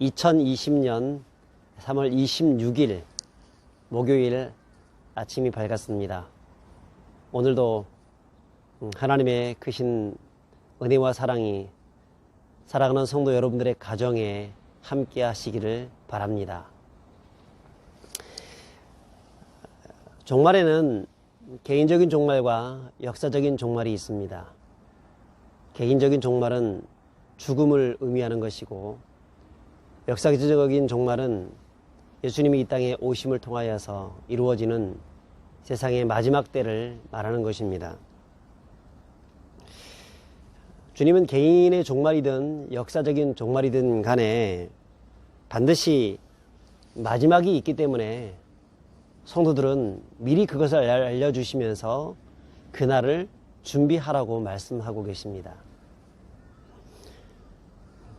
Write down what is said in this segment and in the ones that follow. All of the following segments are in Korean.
(2020년 3월 26일) 목요일 아침이 밝았습니다. 오늘도 하나님의 크신 은혜와 사랑이 사랑하는 성도 여러분들의 가정에 함께 하시기를 바랍니다. 종말에는 개인적인 종말과 역사적인 종말이 있습니다. 개인적인 종말은 죽음을 의미하는 것이고, 역사적인 종말은 예수님이 이 땅에 오심을 통하여서 이루어지는 세상의 마지막 때를 말하는 것입니다. 주님은 개인의 종말이든 역사적인 종말이든 간에 반드시 마지막이 있기 때문에 성도들은 미리 그것을 알려주시면서 그날을 준비하라고 말씀하고 계십니다.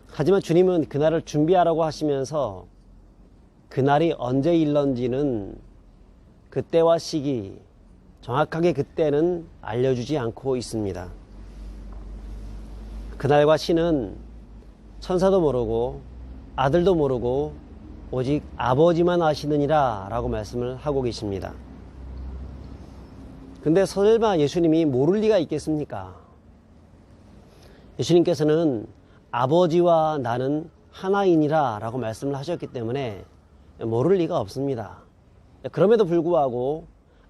하지만 주님은 그날을 준비하라고 하시면서 그날이 언제 일런지는 그때와 시기, 정확하게 그때는 알려주지 않고 있습니다. 그날과 시는 천사도 모르고 아들도 모르고 오직 아버지만 아시느니라 라고 말씀을 하고 계십니다. 근데 설마 예수님이 모를 리가 있겠습니까? 예수님께서는 아버지와 나는 하나이니라 라고 말씀을 하셨기 때문에 모를 리가 없습니다. 그럼에도 불구하고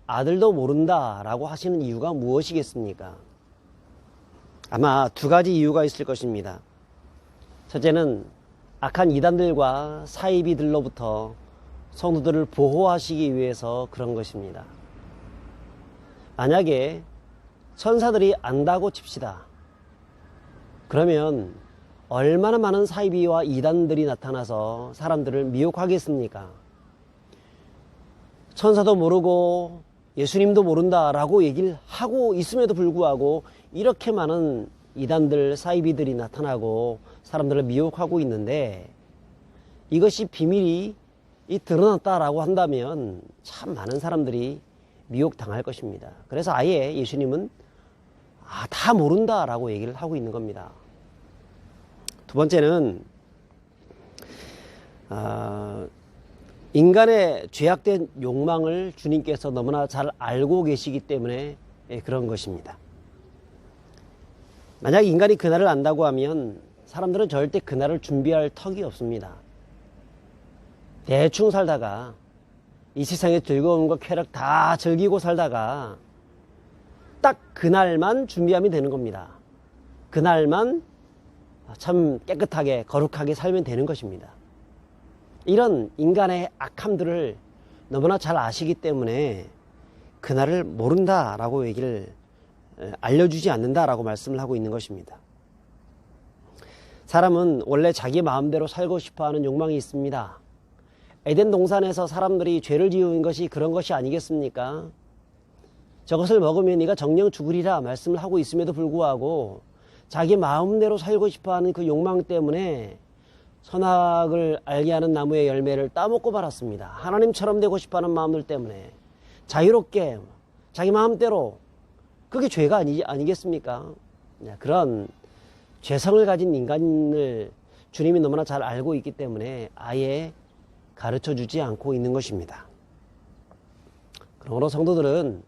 아들도 모른다 라고 하시는 이유가 무엇이겠습니까? 아마 두 가지 이유가 있을 것입니다. 첫째는 악한 이단들과 사이비들로부터 성도들을 보호하시기 위해서 그런 것입니다. 만약에 천사들이 안다고 칩시다. 그러면 얼마나 많은 사이비와 이단들이 나타나서 사람들을 미혹하겠습니까? 천사도 모르고 예수님도 모른다라고 얘기를 하고 있음에도 불구하고 이렇게 많은 이단들, 사이비들이 나타나고 사람들을 미혹하고 있는데, 이것이 비밀이 드러났다라고 한다면 참 많은 사람들이 미혹당할 것입니다. 그래서 아예 예수님은 다 모른다라고 얘기를 하고 있는 겁니다. 두 번째는 인간의 죄악된 욕망을 주님께서 너무나 잘 알고 계시기 때문에 그런 것입니다. 만약 인간이 그날을 안다고 하면 사람들은 절대 그날을 준비할 턱이 없습니다. 대충 살다가 이 세상의 즐거움과 쾌락 다 즐기고 살다가 딱 그날만 준비하면 되는 겁니다. 그날만 참 깨끗하게 거룩하게 살면 되는 것입니다. 이런 인간의 악함들을 너무나 잘 아시기 때문에 그날을 모른다라고 얘기를 알려주지 않는다라고 말씀을 하고 있는 것입니다. 사람은 원래 자기 마음대로 살고 싶어하는 욕망이 있습니다. 에덴 동산에서 사람들이 죄를 지은 것이 그런 것이 아니겠습니까? 저것을 먹으면 네가 정령 죽으리라 말씀을 하고 있음에도 불구하고 자기 마음대로 살고 싶어하는 그 욕망 때문에 선악을 알게 하는 나무의 열매를 따먹고 말았습니다. 하나님처럼 되고 싶어하는 마음들 때문에 자유롭게 자기 마음대로, 그게 죄가 아니겠습니까? 그런 죄성을 가진 인간을 주님이 너무나 잘 알고 있기 때문에 아예 가르쳐주지 않고 있는 것입니다. 그러므로 성도들은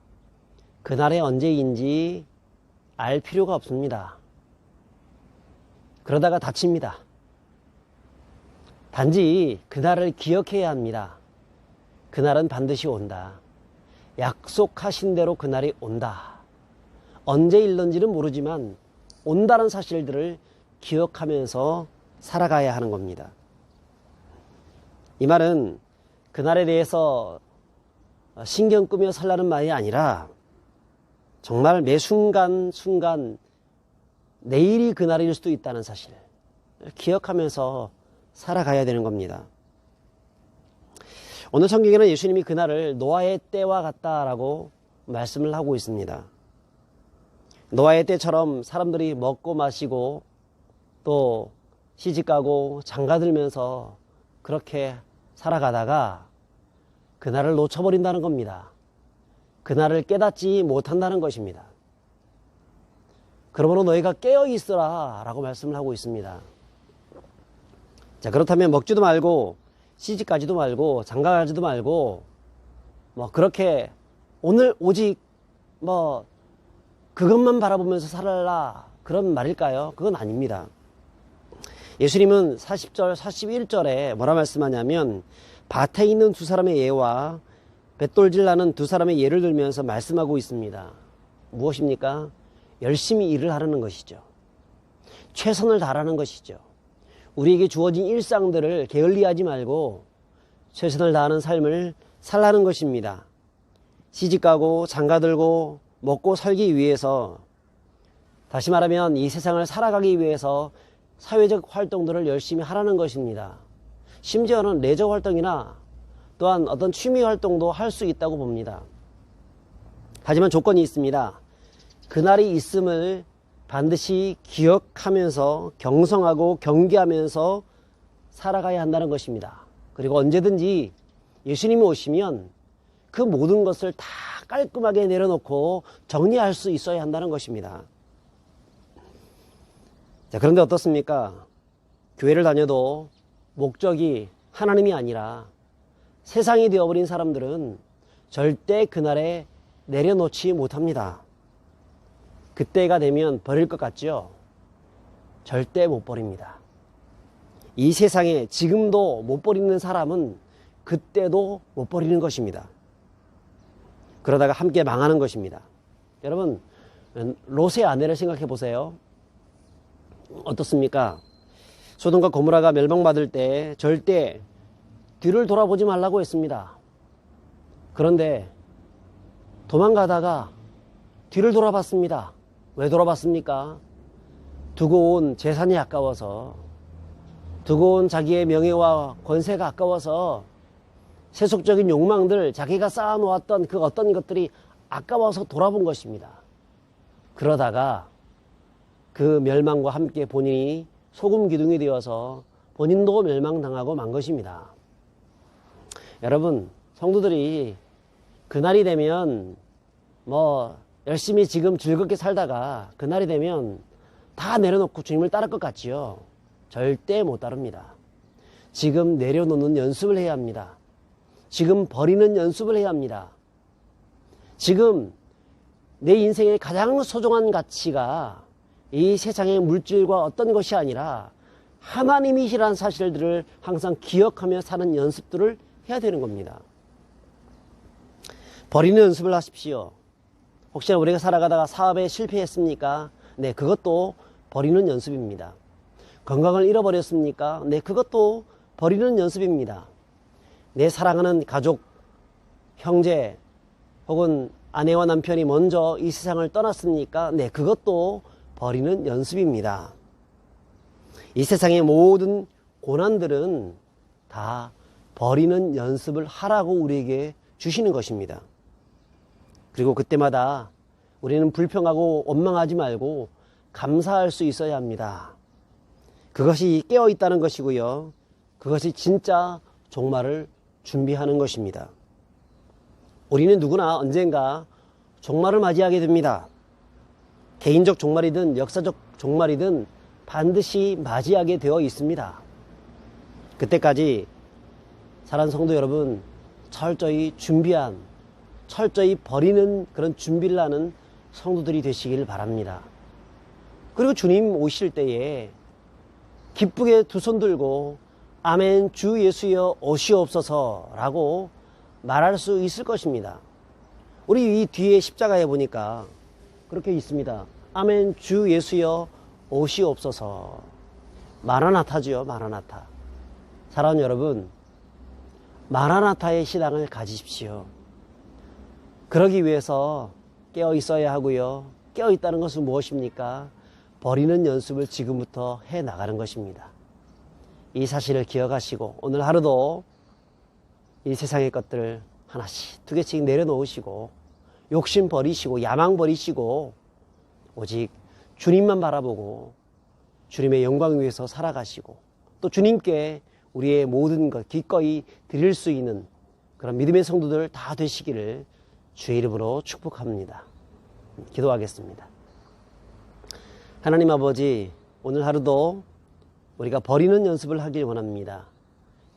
그날이 언제인지 알 필요가 없습니다. 그러다가 다칩니다. 단지 그날을 기억해야 합니다. 그날은 반드시 온다. 약속하신 대로 그날이 온다. 언제 일는지는 모르지만 온다는 사실들을 기억하면서 살아가야 하는 겁니다. 이 말은 그날에 대해서 신경 끄며 살라는 말이 아니라 정말 매 순간순간 내일이 그날일 수도 있다는 사실을 기억하면서 살아가야 되는 겁니다. 오늘 성경에는 예수님이 그날을 노아의 때와 같다라고 말씀을 하고 있습니다. 노아의 때처럼 사람들이 먹고 마시고 또 시집가고 장가들면서 그렇게 살아가다가 그날을 놓쳐버린다는 겁니다. 그날을 깨닫지 못한다는 것입니다. 그러므로 너희가 깨어있으라 라고 말씀을 하고 있습니다. 자, 그렇다면 먹지도 말고 시집가지도 말고 장가가지도 말고 그렇게 오늘 오직 그것만 바라보면서 살아라 그런 말일까요? 그건 아닙니다. 예수님은 40절 41절에 뭐라 말씀하냐면 밭에 있는 두 사람의 예와 뱃돌질 나는 두 사람의 예를 들면서 말씀하고 있습니다. 무엇입니까? 열심히 일을 하라는 것이죠. 최선을 다하라는 것이죠. 우리에게 주어진 일상들을 게을리하지 말고 최선을 다하는 삶을 살라는 것입니다. 시집가고 장가들고 먹고 살기 위해서, 다시 말하면 이 세상을 살아가기 위해서 사회적 활동들을 열심히 하라는 것입니다. 심지어는 내적 활동이나 또한 어떤 취미 활동도 할 수 있다고 봅니다. 하지만 조건이 있습니다. 그날이 있음을 반드시 기억하면서 경성하고 경계하면서 살아가야 한다는 것입니다. 그리고 언제든지 예수님이 오시면 그 모든 것을 다 깔끔하게 내려놓고 정리할 수 있어야 한다는 것입니다. 자, 그런데 어떻습니까? 교회를 다녀도 목적이 하나님이 아니라 세상이 되어버린 사람들은 절대 그날에 내려놓지 못합니다. 그때가 되면 버릴 것 같죠? 절대 못 버립니다. 이 세상에 지금도 못 버리는 사람은 그때도 못 버리는 것입니다. 그러다가 함께 망하는 것입니다. 여러분, 롯의 아내를 생각해 보세요. 어떻습니까? 소돔과 고모라가 멸망받을 때 절대 뒤를 돌아보지 말라고 했습니다. 그런데 도망가다가 뒤를 돌아봤습니다. 왜 돌아봤습니까? 두고 온 재산이 아까워서, 두고 온 자기의 명예와 권세가 아까워서, 세속적인 욕망들, 자기가 쌓아놓았던 그 어떤 것들이 아까워서 돌아본 것입니다. 그러다가 그 멸망과 함께 본인이 소금 기둥이 되어서 본인도 멸망당하고 만 것입니다. 여러분, 성도들이 그날이 되면 열심히 지금 즐겁게 살다가 그날이 되면 다 내려놓고 주님을 따를 것 같지요? 절대 못 따릅니다. 지금 내려놓는 연습을 해야 합니다. 지금 버리는 연습을 해야 합니다. 지금 내 인생의 가장 소중한 가치가 이 세상의 물질과 어떤 것이 아니라 하나님이시라는 사실들을 항상 기억하며 사는 연습들을 해야 되는 겁니다. 버리는 연습을 하십시오. 혹시나 우리가 살아가다가 사업에 실패했습니까? 네, 그것도 버리는 연습입니다. 건강을 잃어버렸습니까? 네, 그것도 버리는 연습입니다. 내 사랑하는 가족, 형제 혹은 아내와 남편이 먼저 이 세상을 떠났습니까? 네, 그것도 버리는 연습입니다. 이 세상의 모든 고난들은 다 버리는 연습을 하라고 우리에게 주시는 것입니다. 그리고 그때마다 우리는 불평하고 원망하지 말고 감사할 수 있어야 합니다. 그것이 깨어있다는 것이고요. 그것이 진짜 종말을 준비하는 것입니다. 우리는 누구나 언젠가 종말을 맞이하게 됩니다. 개인적 종말이든 역사적 종말이든 반드시 맞이하게 되어 있습니다. 그때까지 사랑하는 성도 여러분, 철저히 준비한, 철저히 버리는 그런 준비를 하는 성도들이 되시길 바랍니다. 그리고 주님 오실 때에 기쁘게 두 손 들고 아멘 주 예수여 오시옵소서 라고 말할 수 있을 것입니다. 우리 이 뒤에 십자가에 보니까 그렇게 있습니다. 아멘 주 예수여 오시옵소서. 마라나타지요, 마라나타. 사랑하는 여러분, 마라나타의 신앙을 가지십시오. 그러기 위해서 깨어 있어야 하고요. 깨어 있다는 것은 무엇입니까? 버리는 연습을 지금부터 해 나가는 것입니다. 이 사실을 기억하시고 오늘 하루도 이 세상의 것들을 하나씩 두 개씩 내려놓으시고 욕심 버리시고 야망 버리시고 오직 주님만 바라보고 주님의 영광 위해서 살아가시고 또 주님께 우리의 모든 것 기꺼이 드릴 수 있는 그런 믿음의 성도들 다 되시기를 주의 이름으로 축복합니다. 기도하겠습니다. 하나님 아버지, 오늘 하루도 우리가 버리는 연습을 하길 원합니다.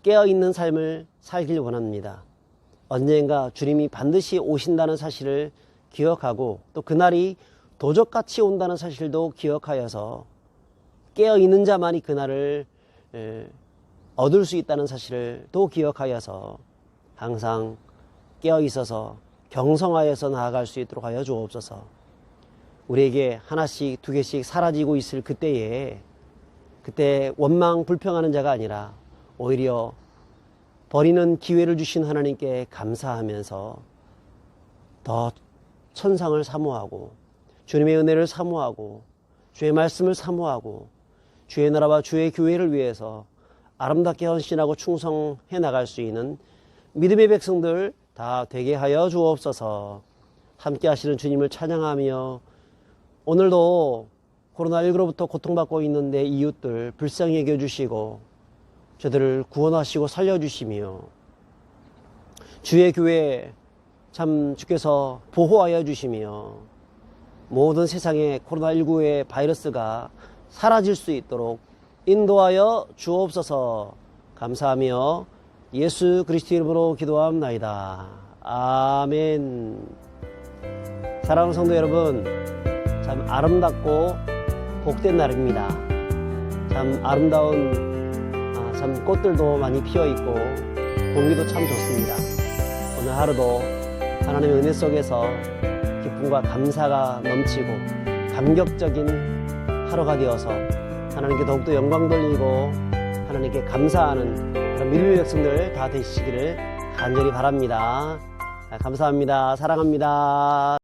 깨어있는 삶을 살길 원합니다. 언젠가 주님이 반드시 오신다는 사실을 기억하고 또 그날이 도적같이 온다는 사실도 기억하여서 깨어있는 자만이 그날을 얻을 수 있다는 사실을 또 기억하여서 항상 깨어있어서 경성하여서 나아갈 수 있도록 하여 주옵소서. 우리에게 하나씩 두 개씩 사라지고 있을 그때 원망 불평하는 자가 아니라 오히려 버리는 기회를 주신 하나님께 감사하면서 더 천상을 사모하고 주님의 은혜를 사모하고 주의 말씀을 사모하고 주의 나라와 주의 교회를 위해서 아름답게 헌신하고 충성해 나갈 수 있는 믿음의 백성들 다 되게 하여 주옵소서. 함께 하시는 주님을 찬양하며 오늘도 코로나19로부터 고통받고 있는 내 이웃들 불쌍히 여겨주시고 저들을 구원하시고 살려주시며 주의 교회 참 주께서 보호하여 주시며 모든 세상의 코로나19의 바이러스가 사라질 수 있도록 인도하여 주옵소서. 감사하며 예수 그리스도 이름으로 기도합나이다. 아멘. 사랑하는 성도 여러분, 참 아름답고 복된 날입니다. 참 아름다운 참 꽃들도 많이 피어있고 공기도 참 좋습니다. 오늘 하루도 하나님의 은혜 속에서 기쁨과 감사가 넘치고 감격적인 하루가 되어서 하나님께 더욱더 영광 돌리고 하나님께 감사하는 그런 믿음의 백성들 다 되시기를 간절히 바랍니다. 감사합니다. 사랑합니다.